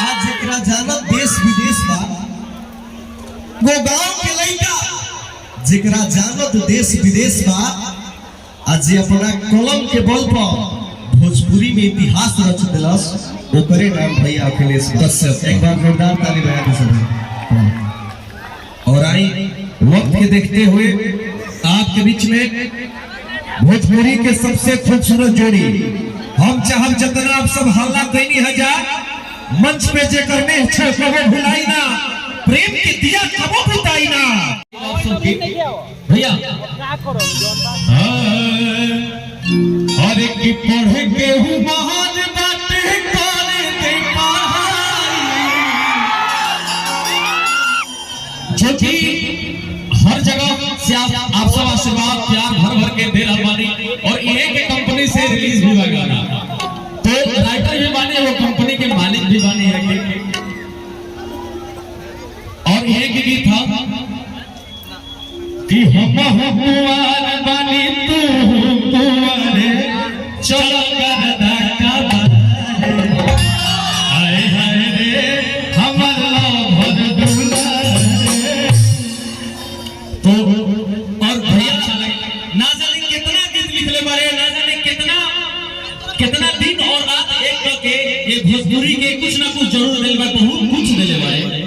आज जरा जानत देश विदेश बा वो गांव के लइका जरा जानत देश विदेश बा आज अपना कलम के बल पर भोजपुरी में इतिहास रच दिलस ओकरे नाम भैया अखिलेश कश्यप। एक बार जोरदार ताली बजा दे सब। और आई वक्त के देखते हुए आपके बीच में भोजपुरी के सबसे खूबसूरत जोड़ी हम चाहब जतना आप सब हल्ला कैनी हजार मंच पे जे करने कबो भुलाई ना प्रेम के दिया कबो बुताई ना भैया अरे की पढ़ के हूँ महान बातें करे दे जो कि हर जगह से आप सब आशीर्वाद प्यार भर भर के दे रहा बानी और ये के कंपनी से रिलीज भी हुआ गाना तो राइटर भी बानी वो कंपनी के मालिक भी बानी है और ये के गीत था कि हम कुंवार बानी तू कुंवारे चलो करदा का हाय हाय रे हमर भर दुलारे तो और भैया ना जाने कितना गीत लिखले बारे ना जाने कितना दिन और रात एक करके ये भोजपुरी के कुछ ना कुछ जरूर दिल में बहुत कुछ दिले बारे।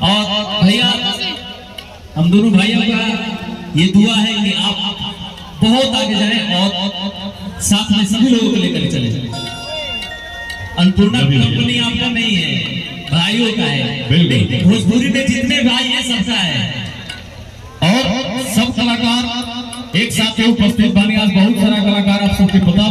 और भैया हम दोनों भाइयों का ये दुआ है कि आप बहुत आगे जाएं और साथ में सभी लोगों को लेकर चले जाएं। अन्नपूर्णा कंपनी आपका नहीं है भाइयों का है भोजपुरी में जितने भाई हैं सबका है और सब कलाकार एक साथ उपस्थित बने। आज बहुत सारा कलाकार आप सबके पता